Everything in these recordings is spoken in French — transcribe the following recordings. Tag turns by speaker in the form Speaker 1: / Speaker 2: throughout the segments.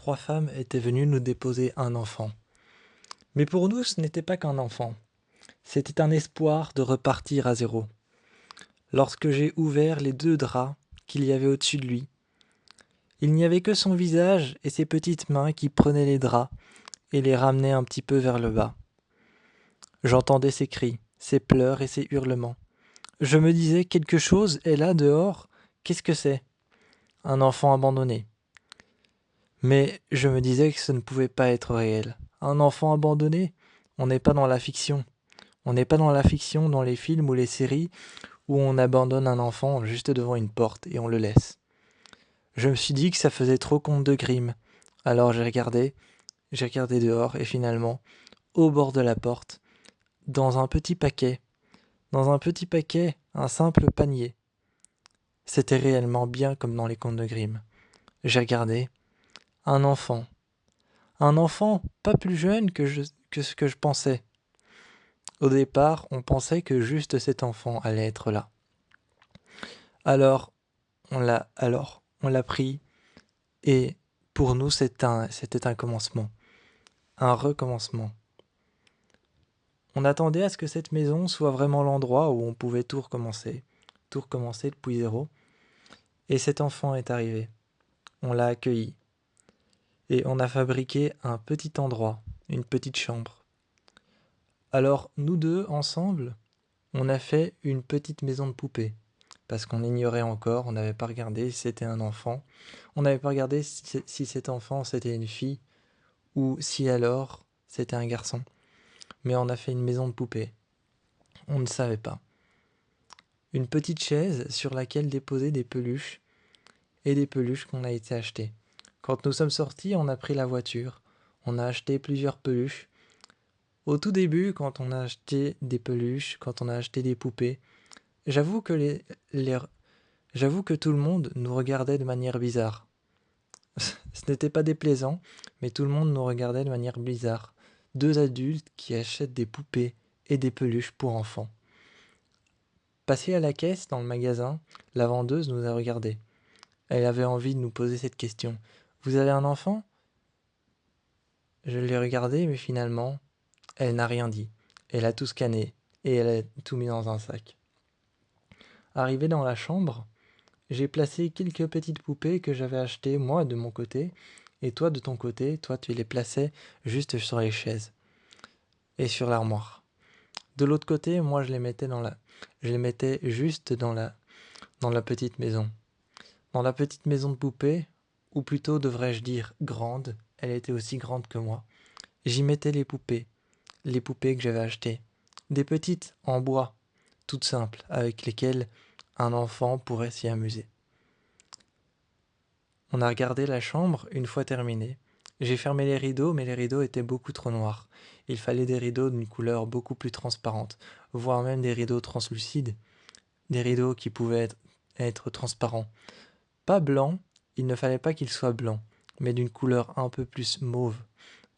Speaker 1: 3 femmes étaient venues nous déposer un enfant. Mais pour nous, ce n'était pas qu'un enfant. C'était un espoir de repartir à zéro. Lorsque j'ai ouvert les 2 draps qu'il y avait au-dessus de lui, il n'y avait que son visage et ses petites mains qui prenaient les draps et les ramenaient un petit peu vers le bas. J'entendais ses cris, ses pleurs et ses hurlements. Je me disais, quelque chose est là dehors, qu'est-ce que c'est? Un enfant abandonné. Mais je me disais que ce ne pouvait pas être réel. Un enfant abandonné? On n'est pas dans la fiction. On n'est pas dans la fiction, dans les films ou les séries où on abandonne un enfant juste devant une porte et on le laisse. Je me suis dit que ça faisait trop conte de Grimm. Alors j'ai regardé dehors et finalement, au bord de la porte, dans un petit paquet, un simple panier. C'était réellement bien comme dans les contes de Grimm. J'ai regardé, un enfant. Un enfant pas plus jeune que ce que je pensais. Au départ, on pensait que juste cet enfant allait être là. Alors, on l'a pris et pour nous, c'était un commencement, un recommencement. On attendait à ce que cette maison soit vraiment l'endroit où on pouvait tout recommencer depuis zéro. Et cet enfant est arrivé. On l'a accueilli et on a fabriqué un petit endroit, une petite chambre. Alors, nous deux, ensemble, on a fait une petite maison de poupée. Parce qu'on ignorait encore, on n'avait pas regardé si c'était un enfant. On n'avait pas regardé si cet enfant c'était une fille ou si alors c'était un garçon. Mais on a fait une maison de poupée. On ne savait pas. Une petite chaise sur laquelle déposer des peluches et des peluches qu'on a été acheter. Quand nous sommes sortis, on a pris la voiture. On a acheté plusieurs peluches. Au tout début, quand on a acheté des peluches, quand on a acheté des poupées, j'avoue que j'avoue que tout le monde nous regardait de manière bizarre. Ce n'était pas déplaisant, mais tout le monde nous regardait de manière bizarre. 2 adultes qui achètent des poupées et des peluches pour enfants. Passé à la caisse dans le magasin, la vendeuse nous a regardés. Elle avait envie de nous poser cette question. Vous avez un enfant? Je l'ai regardée, mais finalement, elle n'a rien dit. Elle a tout scanné et elle a tout mis dans un sac. Arrivé dans la chambre, j'ai placé quelques petites poupées que j'avais achetées moi de mon côté, et toi de ton côté, toi tu les plaçais juste sur les chaises et sur l'armoire. De l'autre côté, moi je les mettais juste dans la petite maison. Dans la petite maison de poupées, ou plutôt devrais-je dire grande, elle était aussi grande que moi. J'y mettais les poupées que j'avais achetées. Des petites en bois, toutes simples, avec lesquelles un enfant pourrait s'y amuser. On a regardé la chambre une fois terminée. J'ai fermé les rideaux, mais les rideaux étaient beaucoup trop noirs. Il fallait des rideaux d'une couleur beaucoup plus transparente, voire même des rideaux translucides, des rideaux qui pouvaient être transparents. Pas blancs, il ne fallait pas qu'ils soient blancs, mais d'une couleur un peu plus mauve,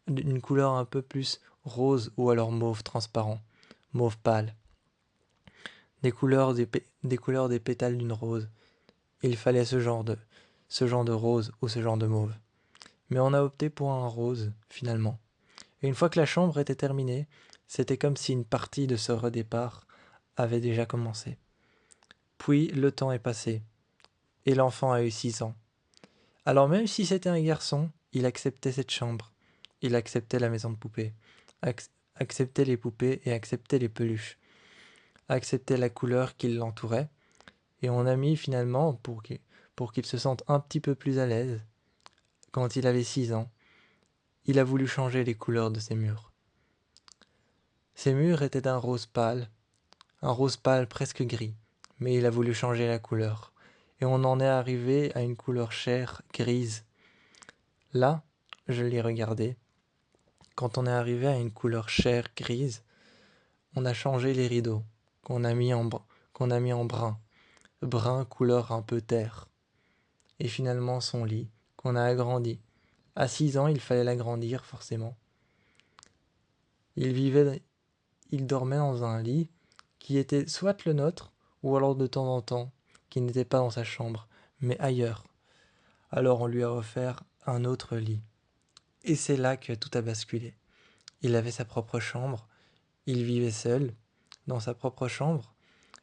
Speaker 1: d'une couleur un peu plus rose ou alors mauve transparent, mauve pâle. Des couleurs des pétales d'une rose. Il fallait ce genre de rose ou ce genre de mauve. Mais on a opté pour un rose, finalement. Et une fois que la chambre était terminée, c'était comme si une partie de ce redépart avait déjà commencé. Puis le temps est passé, et l'enfant a eu 6 ans. Alors même si c'était un garçon, il acceptait cette chambre. Il acceptait la maison de poupée, acceptait les poupées et acceptait les peluches, acceptait la couleur qui l'entourait, et on a mis finalement, pour qu'il se sente un petit peu plus à l'aise, quand il avait 6 ans, il a voulu changer les couleurs de ses murs. Ces murs étaient d'un rose pâle, un rose pâle presque gris, mais il a voulu changer la couleur, et on en est arrivé à une couleur chair, grise. Là, je l'ai regardé. Quand on est arrivé à une couleur chair, grise, on a changé les rideaux, qu'on a mis en brun, brun couleur un peu terre. Et finalement son lit, qu'on a agrandi. À 6 ans, il fallait l'agrandir forcément. Il dormait dans un lit qui était soit le nôtre, ou alors de temps en temps, qui n'était pas dans sa chambre, mais ailleurs. Alors on lui a offert un autre lit. Et c'est là que tout a basculé. Il avait sa propre chambre, il vivait seul, dans sa propre chambre,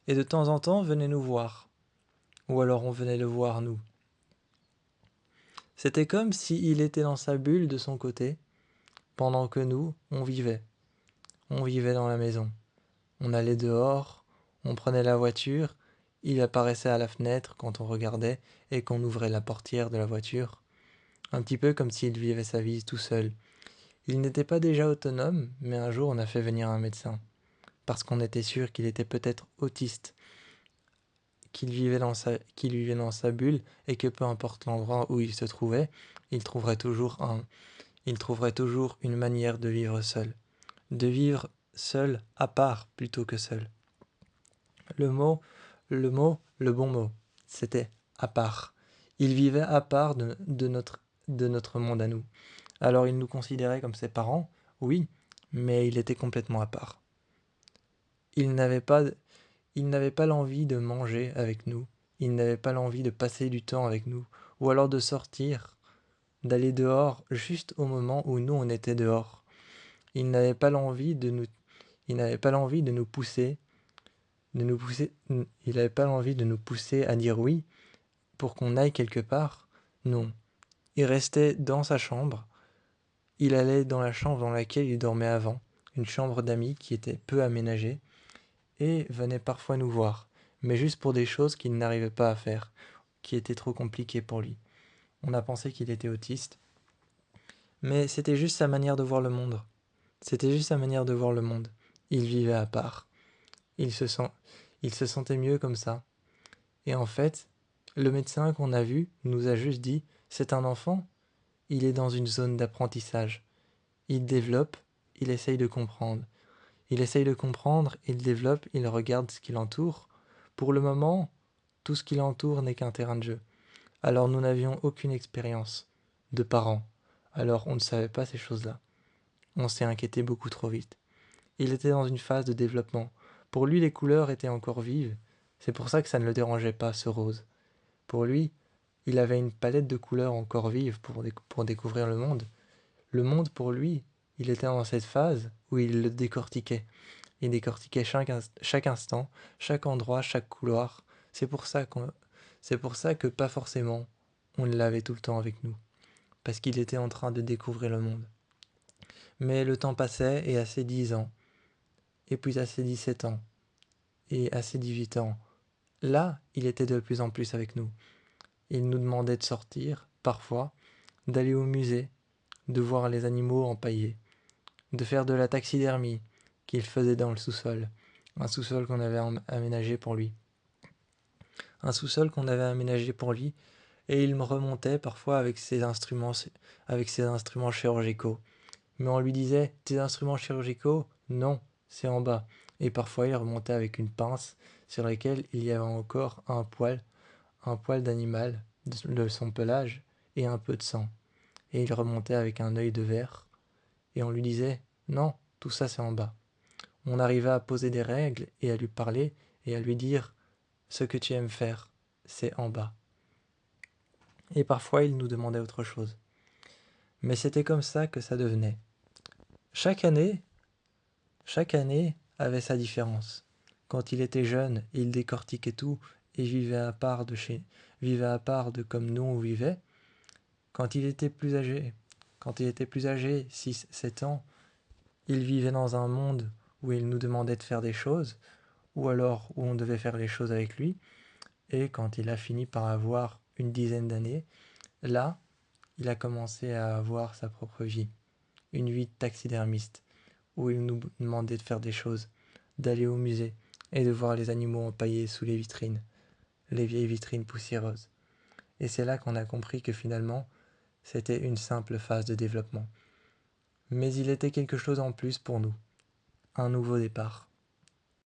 Speaker 1: et de temps en temps venait nous voir. Ou alors on venait le voir nous. C'était comme s'il était dans sa bulle de son côté, pendant que nous, on vivait. On vivait dans la maison. On allait dehors, on prenait la voiture, il apparaissait à la fenêtre quand on regardait et qu'on ouvrait la portière de la voiture. Un petit peu comme s'il vivait sa vie tout seul. Il n'était pas déjà autonome, mais un jour on a fait venir un médecin. Parce qu'on était sûr qu'il était peut-être autiste, qu'il vivait dans sa bulle et que peu importe l'endroit où il se trouvait, il trouverait toujours une manière de vivre seul. De vivre seul à part plutôt que seul. Le bon mot, c'était à part. Il vivait à part de notre monde à nous. Alors il nous considérait comme ses parents, oui, mais il était complètement à part. Il n'avait pas, il n'avait pas l'envie de manger avec nous, il n'avait pas l'envie de passer du temps avec nous, ou alors de sortir, d'aller dehors juste au moment où nous on était dehors. Il n'avait pas l'envie de nous, il n'avait pas l'envie de nous pousser, il n'avait pas l'envie de nous pousser à dire oui pour qu'on aille quelque part. Non. Il restait dans sa chambre. Il allait dans la chambre dans laquelle il dormait avant, une chambre d'amis qui était peu aménagée, et venait parfois nous voir, mais juste pour des choses qu'il n'arrivait pas à faire, qui étaient trop compliquées pour lui. On a pensé qu'il était autiste, mais c'était juste sa manière de voir le monde. C'était juste sa manière de voir le monde. Il vivait à part. Il se sentait mieux comme ça. Et en fait, le médecin qu'on a vu nous a juste dit, c'est un enfant, il est dans une zone d'apprentissage. Il développe, il essaye de comprendre. Il essaye de comprendre, il développe, il regarde ce qui l'entoure. Pour le moment, tout ce qui l'entoure n'est qu'un terrain de jeu. Alors nous n'avions aucune expérience de parents. Alors on ne savait pas ces choses-là. On s'est inquiété beaucoup trop vite. Il était dans une phase de développement. Pour lui, les couleurs étaient encore vives. C'est pour ça que ça ne le dérangeait pas, ce rose. Pour lui, il avait une palette de couleurs encore vives pour découvrir le monde. Le monde, pour lui, il était dans cette phase où il le décortiquait. Il décortiquait chaque instant, chaque endroit, chaque couloir. C'est pour ça que pas forcément on l'avait tout le temps avec nous. Parce qu'il était en train de découvrir le monde. Mais le temps passait et à ses 10 ans, et puis à ses 17 ans, et à ses 18 ans, là, il était de plus en plus avec nous. Il nous demandait de sortir, parfois, d'aller au musée, de voir les animaux empaillés, de faire de la taxidermie qu'il faisait dans le sous-sol, un sous-sol qu'on avait aménagé pour lui. Un sous-sol qu'on avait aménagé pour lui, et il me remontait parfois avec ses instruments chirurgicaux. Mais on lui disait, tes instruments chirurgicaux? Non, c'est en bas. Et parfois il remontait avec une pince sur laquelle il y avait encore un poil d'animal, de son pelage, et un peu de sang. Et il remontait avec un œil de verre, et on lui disait, non, tout ça c'est en bas. On arrivait à poser des règles et à lui parler et à lui dire, ce que tu aimes faire, c'est en bas. Et parfois il nous demandait autre chose. Mais c'était comme ça que ça devenait. Chaque année avait sa différence. Quand il était jeune, il décortiquait tout et vivait à part de comme nous on vivait. Quand il était plus âgé, 6, 7 ans, il vivait dans un monde où il nous demandait de faire des choses, ou alors où on devait faire les choses avec lui. Et quand il a fini par avoir une dizaine d'années, là, il a commencé à avoir sa propre vie. Une vie de taxidermiste, où il nous demandait de faire des choses, d'aller au musée et de voir les animaux empaillés sous les vitrines, les vieilles vitrines poussiéreuses. Et c'est là qu'on a compris que finalement, c'était une simple phase de développement. Mais il était quelque chose en plus pour nous, un nouveau départ.